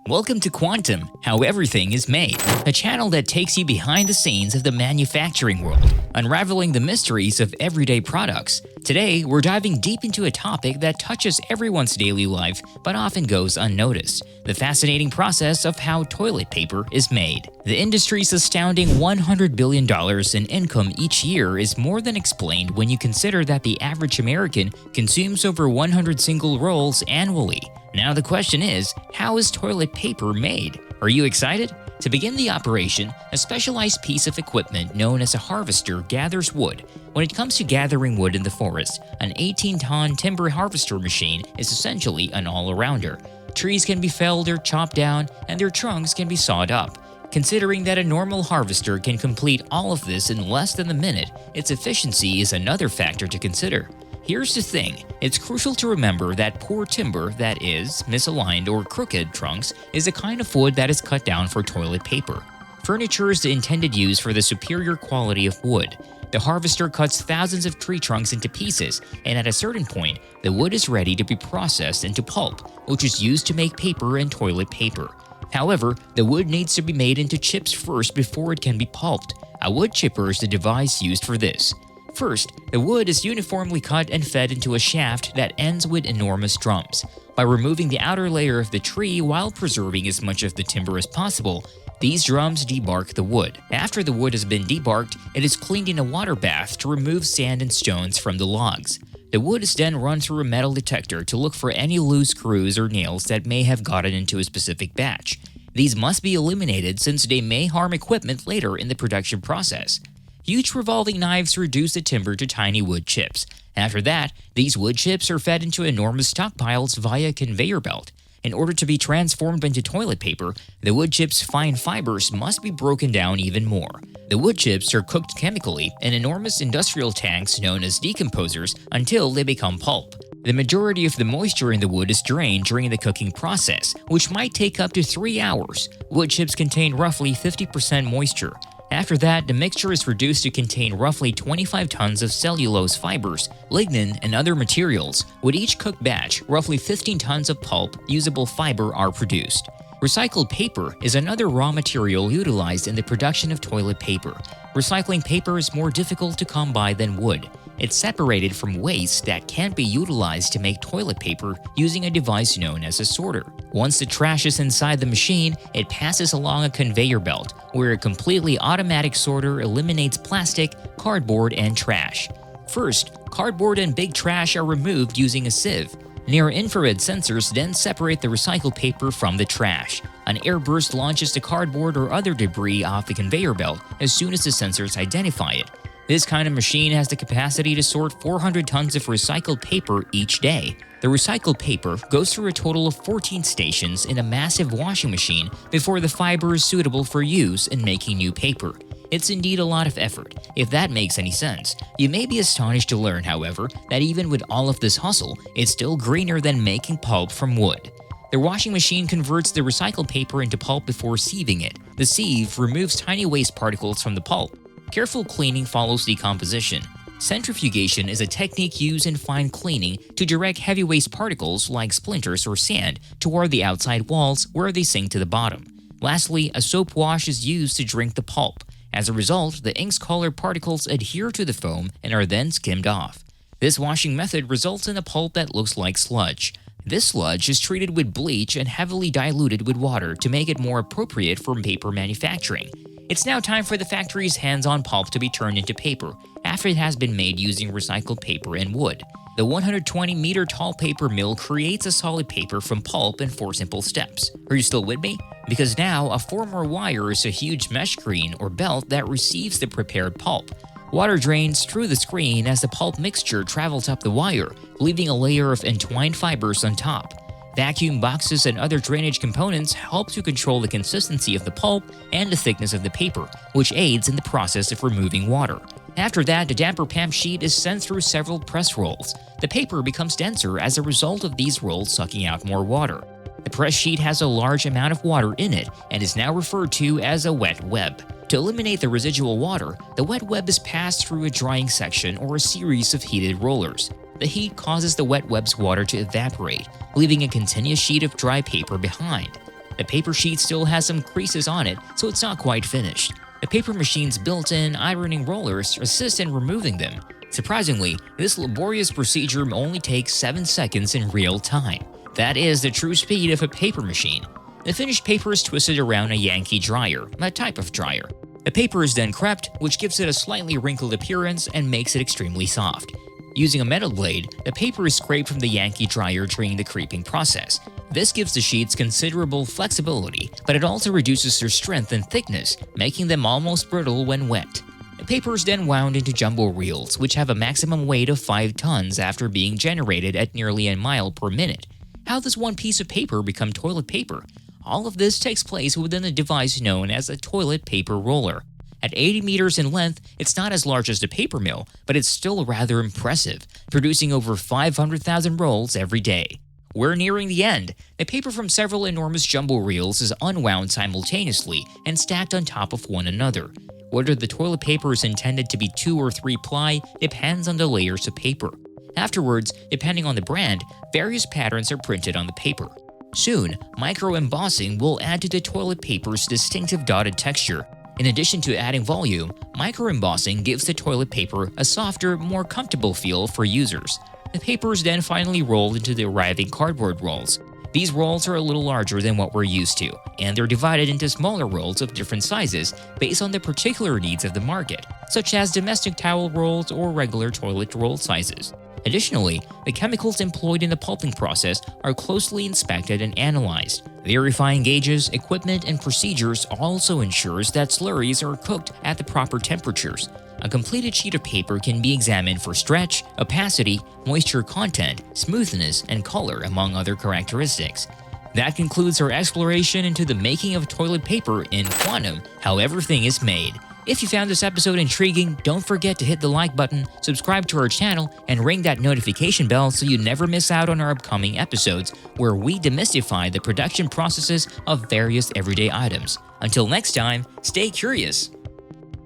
Welcome to Quantum, How Everything is Made, a channel that takes you behind the scenes of the manufacturing world, unraveling the mysteries of everyday products. Today, we're diving deep into a topic that touches everyone's daily life but often goes unnoticed: the fascinating process of how toilet paper is made. The industry's astounding $100 billion in income each year is more than explained when you consider that the average American consumes over 100 single rolls annually. Now the question is, how is toilet paper made? Are you excited? To begin the operation, a specialized piece of equipment known as a harvester gathers wood. When it comes to gathering wood in the forest, an 18-ton timber harvester machine is essentially an all-arounder. Trees can be felled or chopped down, and their trunks can be sawed up. Considering that a normal harvester can complete all of this in less than a minute, its efficiency is another factor to consider. Here's the thing, it's crucial to remember that poor timber, that is, misaligned or crooked trunks, is a kind of wood that is cut down for toilet paper. Furniture is the intended use for the superior quality of wood. The harvester cuts thousands of tree trunks into pieces, and at a certain point, the wood is ready to be processed into pulp, which is used to make paper and toilet paper. However, the wood needs to be made into chips first before it can be pulped. A wood chipper is the device used for this. First, the wood is uniformly cut and fed into a shaft that ends with enormous drums. By removing the outer layer of the tree while preserving as much of the timber as possible, these drums debark the wood. After the wood has been debarked, it is cleaned in a water bath to remove sand and stones from the logs. The wood is then run through a metal detector to look for any loose screws or nails that may have gotten into a specific batch. These must be eliminated since they may harm equipment later in the production process. Huge revolving knives reduce the timber to tiny wood chips. After that, these wood chips are fed into enormous stockpiles via a conveyor belt. In order to be transformed into toilet paper, the wood chips' fine fibers must be broken down even more. The wood chips are cooked chemically in enormous industrial tanks known as decomposers until they become pulp. The majority of the moisture in the wood is drained during the cooking process, which might take up to 3 hours. Wood chips contain roughly 50% moisture. After that, the mixture is reduced to contain roughly 25 tons of cellulose fibers, lignin, and other materials. With each cooked batch, roughly 15 tons of pulp, usable fiber are produced. Recycled paper is another raw material utilized in the production of toilet paper. Recycling paper is more difficult to come by than wood. It's separated from waste that can't be utilized to make toilet paper using a device known as a sorter. Once the trash is inside the machine, it passes along a conveyor belt, where a completely automatic sorter eliminates plastic, cardboard, and trash. First, cardboard and big trash are removed using a sieve. Near-infrared sensors then separate the recycled paper from the trash. An airburst launches the cardboard or other debris off the conveyor belt as soon as the sensors identify it. This kind of machine has the capacity to sort 400 tons of recycled paper each day. The recycled paper goes through a total of 14 stations in a massive washing machine before the fiber is suitable for use in making new paper. It's indeed a lot of effort, if that makes any sense. You may be astonished to learn, however, that even with all of this hustle, it's still greener than making pulp from wood. The washing machine converts the recycled paper into pulp before sieving it. The sieve removes tiny waste particles from the pulp. Careful cleaning follows decomposition. Centrifugation is a technique used in fine cleaning to direct heavy waste particles like splinters or sand toward the outside walls where they sink to the bottom. Lastly, a soap wash is used to drink the pulp. As a result, the ink's colored particles adhere to the foam and are then skimmed off. This washing method results in a pulp that looks like sludge. This sludge is treated with bleach and heavily diluted with water to make it more appropriate for paper manufacturing. It's now time for the factory's hands-on pulp to be turned into paper after it has been made using recycled paper and wood. The 120-meter-tall paper mill creates a solid paper from pulp in 4 simple steps. Are you still with me? Because now a former wire is a huge mesh screen or belt that receives the prepared pulp. Water drains through the screen as the pulp mixture travels up the wire, leaving a layer of entwined fibers on top. Vacuum boxes and other drainage components help to control the consistency of the pulp and the thickness of the paper, which aids in the process of removing water. After that, the damper PAM sheet is sent through several press rolls. The paper becomes denser as a result of these rolls sucking out more water. The press sheet has a large amount of water in it and is now referred to as a wet web. To eliminate the residual water, the wet web is passed through a drying section or a series of heated rollers. The heat causes the wet web's water to evaporate, leaving a continuous sheet of dry paper behind. The paper sheet still has some creases on it, so it's not quite finished. The paper machine's built-in ironing rollers assist in removing them. Surprisingly, this laborious procedure only takes 7 seconds in real time. That is the true speed of a paper machine. The finished paper is twisted around a Yankee dryer, a type of dryer. The paper is then crept, which gives it a slightly wrinkled appearance and makes it extremely soft. Using a metal blade, the paper is scraped from the Yankee dryer during the creeping process. This gives the sheets considerable flexibility, but it also reduces their strength and thickness, making them almost brittle when wet. The paper is then wound into jumbo reels, which have a maximum weight of 5 tons after being generated at nearly a mile per minute. How does one piece of paper become toilet paper? All of this takes place within a device known as a toilet paper roller. At 80 meters in length, it's not as large as the paper mill, but it's still rather impressive, producing over 500,000 rolls every day. We're nearing the end. The paper from several enormous jumbo reels is unwound simultaneously and stacked on top of one another. Whether the toilet paper is intended to be 2 or 3 ply depends on the layers of paper. Afterwards, depending on the brand, various patterns are printed on the paper. Soon, micro-embossing will add to the toilet paper's distinctive dotted texture. In addition to adding volume, micro-embossing gives the toilet paper a softer, more comfortable feel for users. The paper is then finally rolled into the arriving cardboard rolls. These rolls are a little larger than what we're used to, and they're divided into smaller rolls of different sizes based on the particular needs of the market, such as domestic towel rolls or regular toilet roll sizes. Additionally, the chemicals employed in the pulping process are closely inspected and analyzed. Verifying gauges, equipment, and procedures also ensures that slurries are cooked at the proper temperatures. A completed sheet of paper can be examined for stretch, opacity, moisture content, smoothness, and color, among other characteristics. That concludes our exploration into the making of toilet paper in Quantum, How Everything is Made. If you found this episode intriguing, don't forget to hit the like button, subscribe to our channel, and ring that notification bell so you never miss out on our upcoming episodes where we demystify the production processes of various everyday items. Until next time, stay curious.